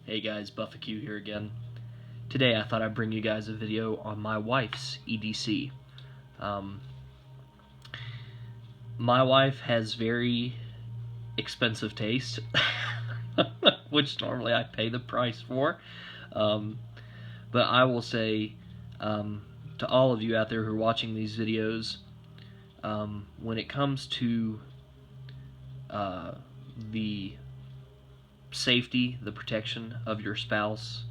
Hey guys, Buffaque here again. Today I thought I'd bring you guys a video on my wife's EDC. My wife has very expensive taste, which normally I pay the price for. But I will say to all of you out there who are watching these videos, when it comes to the safety, the protection of your spouse,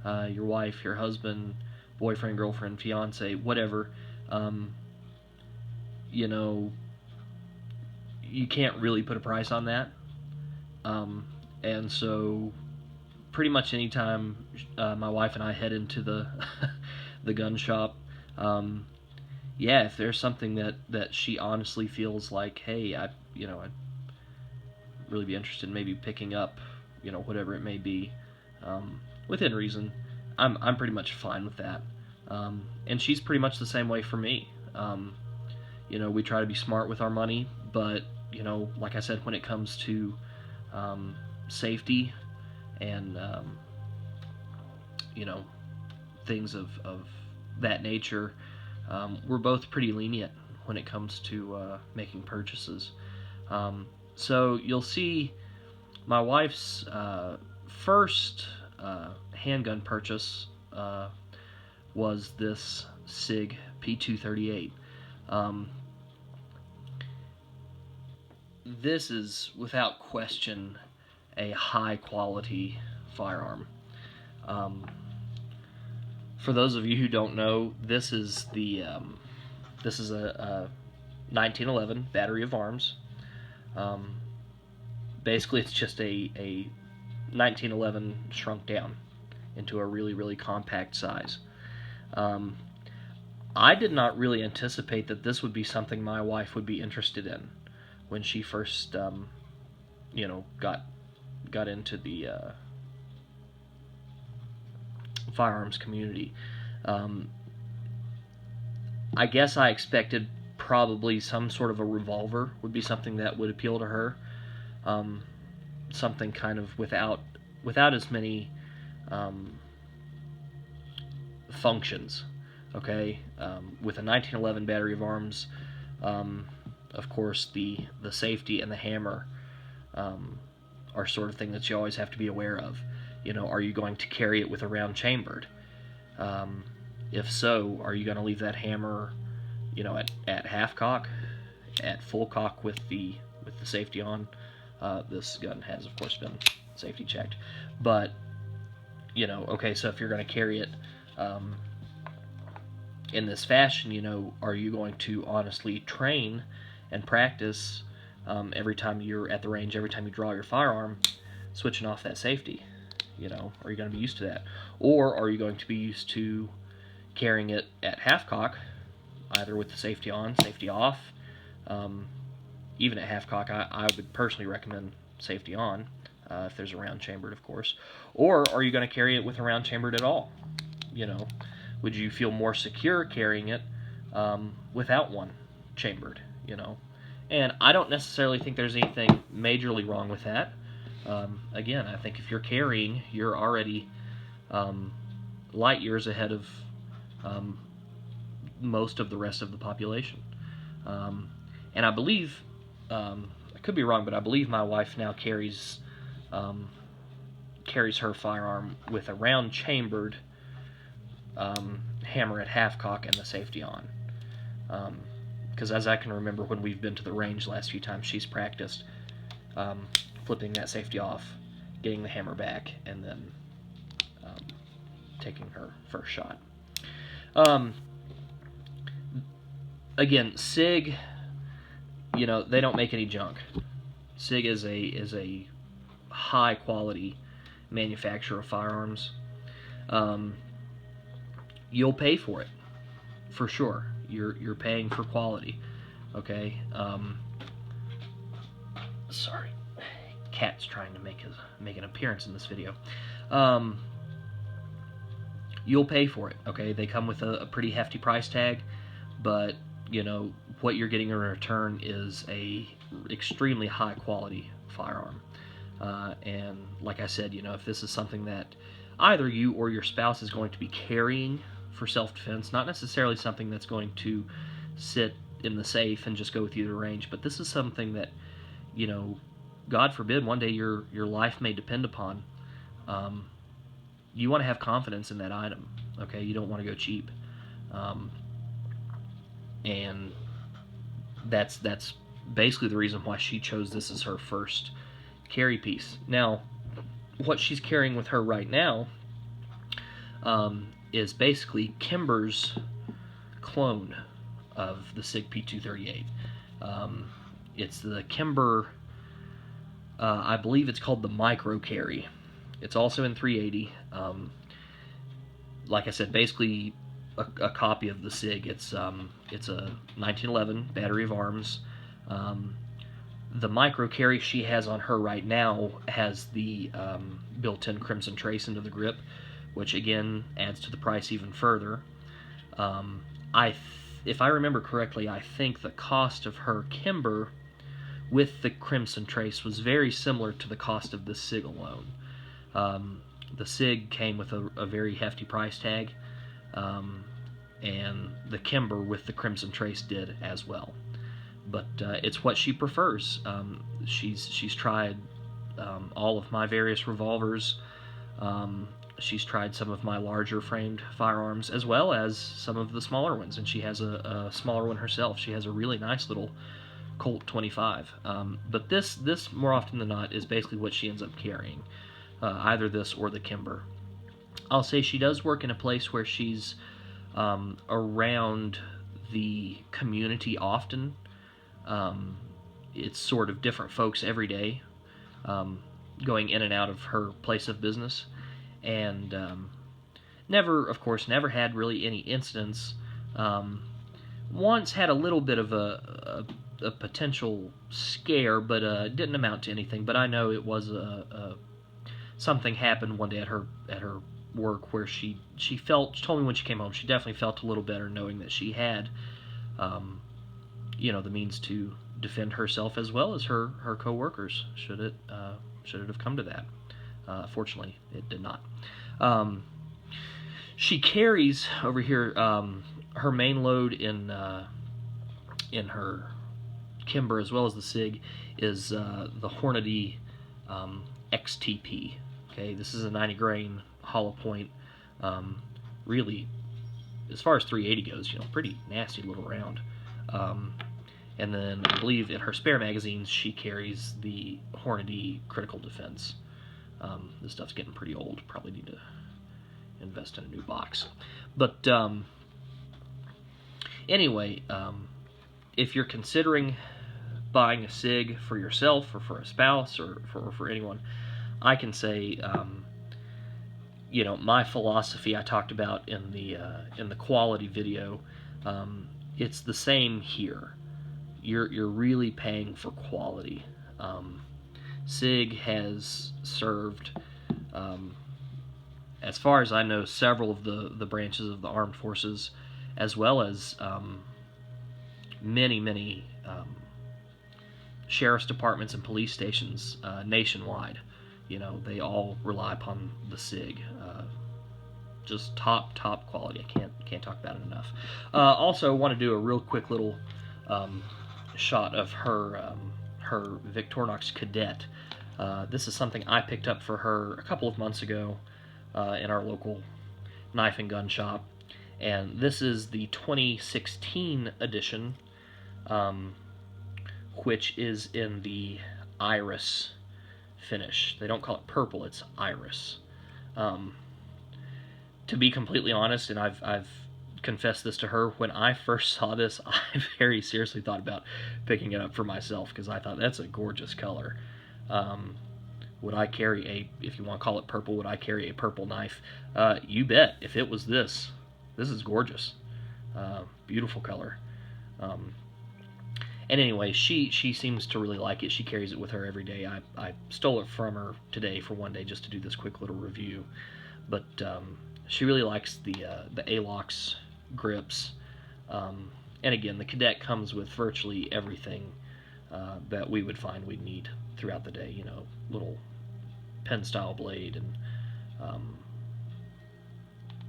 your wife, your husband, boyfriend, girlfriend, fiance, whatever, you know, you can't really put a price on that. And so pretty much anytime my wife and I head into the the gun shop, yeah, if there's something that she honestly feels like, hey, I'd really be interested in maybe picking up, whatever it may be, within reason, I'm pretty much fine with that. And she's pretty much the same way for me. We try to be smart with our money, but like I said, when it comes to safety and things of that nature, we're both pretty lenient when it comes to making purchases. So you'll see my wife's first handgun purchase was this Sig P238. This is without question a high quality firearm. For those of you who don't know, this is a 1911 battery of arms. Basically, it's just a 1911 shrunk down into a really, really compact size. I did not really anticipate that this would be something my wife would be interested in when she first, got into the firearms community. I guess I expected probably some sort of a revolver would be something that would appeal to her. Something kind of without as many functions. Okay, with a 1911 battery of arms, of course the safety and the hammer are sort of thing that you always have to be aware of. Are you going to carry it with a round chambered? If so, are you going to leave that hammer, at half cock, at full cock with the safety on? This gun has, of course, been safety checked, but okay. So if you're going to carry it in this fashion, are you going to honestly train and practice every time you're at the range, every time you draw your firearm, switching off that safety? Are you going to be used to that? Or are you going to be used to carrying it at half cock, either with the safety on, safety off? Even at half cock, I would personally recommend safety on, if there's a round chambered, of course. Or are you going to carry it with a round chambered at all? Would you feel more secure carrying it without one chambered? And I don't necessarily think there's anything majorly wrong with that. Again, I think if you're carrying, you're already light years ahead of most of the rest of the population. And I believe, I could be wrong, but I believe my wife now carries her firearm with a round chambered hammer at half cock and the safety on. Because as I can remember, when we've been to the range the last few times, she's practiced flipping that safety off, getting the hammer back, and then taking her first shot. Again, Sig, they don't make any junk. Sig is a high quality manufacturer of firearms. You'll pay for it, for sure. You're paying for quality. Okay. Sorry, cat's trying to make an appearance in this video. You'll pay for it. Okay, they come with a pretty hefty price tag, but what you're getting in return is a extremely high quality firearm. And like I said, if this is something that either you or your spouse is going to be carrying for self-defense, not necessarily something that's going to sit in the safe and just go with you to range, but this is something that, God forbid, one day your life may depend upon. You want to have confidence in that item. Okay, you don't want to go cheap, and that's basically the reason why she chose this as her first carry piece. Now, what she's carrying with her right now is basically Kimber's clone of the Sig P238. It's the Kimber, I believe it's called the Micro Carry. It's also in 380. Like I said, basically a copy of the Sig. It's a 1911 battery of arms. The Micro Carry she has on her right now has the built-in Crimson Trace into the grip, which again adds to the price even further. If I remember correctly, I think the cost of her Kimber with the Crimson Trace was very similar to the cost of the Sig alone. The Sig came with a very hefty price tag, and the Kimber with the Crimson Trace did as well. But it's what she prefers. She's tried all of my various revolvers. She's tried some of my larger framed firearms as well as some of the smaller ones, and she has a smaller one herself. She has a really nice little Colt 25. But this more often than not is basically what she ends up carrying, either this or the Kimber. I'll say she does work in a place where she's around the community often. It's sort of different folks every day, going in and out of her place of business, and never had really any incidents. Once had a little bit of a potential scare, but didn't amount to anything. But I know it was something happened one day at her work where she told me when she came home, she definitely felt a little better knowing that she had the means to defend herself as well as her co-workers should it have come to that. Fortunately, it did not. She carries over here her main load in her Kimber as well as the Sig is the Hornady XTP. Okay, this is a 90 grain hollow point. Really, as far as 380 goes, pretty nasty little round. And then I believe in her spare magazines she carries the Hornady Critical Defense. This stuff's getting pretty old. Probably need to invest in a new box. But anyway, if you're considering buying a Sig for yourself or for a spouse or for anyone, I can say, my philosophy I talked about in the quality video. It's the same here. You're really paying for quality. Sig has served, as far as I know, several of the branches of the armed forces, as well as many sheriff's departments and police stations nationwide. They all rely upon the Sig. Just top quality. I can't talk about it enough. Also, want to do a real quick little shot of her Victorinox Cadet. This is something I picked up for her a couple of months ago in our local knife and gun shop, and this is the 2016 edition, which is in the iris finish. They don't call it purple; it's iris. To be completely honest, and I've confessed this to her, when I first saw this, I very seriously thought about picking it up for myself because I thought that's a gorgeous color. Would I carry if you want to call it purple, would I carry a purple knife? You bet. If it was this is gorgeous. Beautiful color. And anyway, she seems to really like it. She carries it with her every day. I stole it from her today for one day just to do this quick little review. But she really likes the ALOX grips. And again, the Cadet comes with virtually everything that we would find we'd need throughout the day. Little pen style blade, and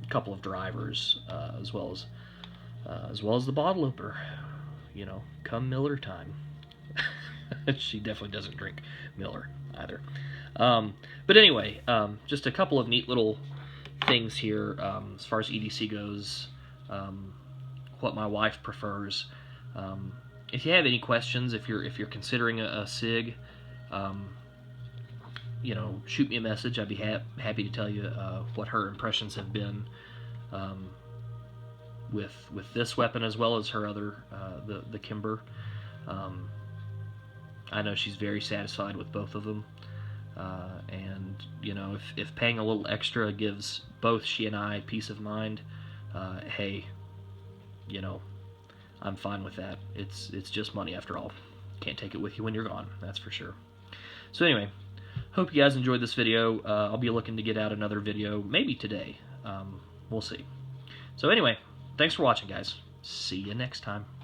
a couple of drivers, as well as the bottle opener. You know, come Miller time. She definitely doesn't drink Miller either. But anyway, just a couple of neat little things here as far as EDC goes. What my wife prefers. If you have any questions, if you're considering a Sig, you know, shoot me a message. I'd be happy to tell you what her impressions have been with this weapon, as well as her other the Kimber. I know she's very satisfied with both of them, and you know, if paying a little extra gives both she and I peace of mind, hey, you know, I'm fine with that. It's just money after all. Can't take it with you when you're gone, that's for sure. So anyway, hope you guys enjoyed this video. I'll be looking to get out another video maybe today. We'll see. So anyway, thanks for watching, guys. See you next time.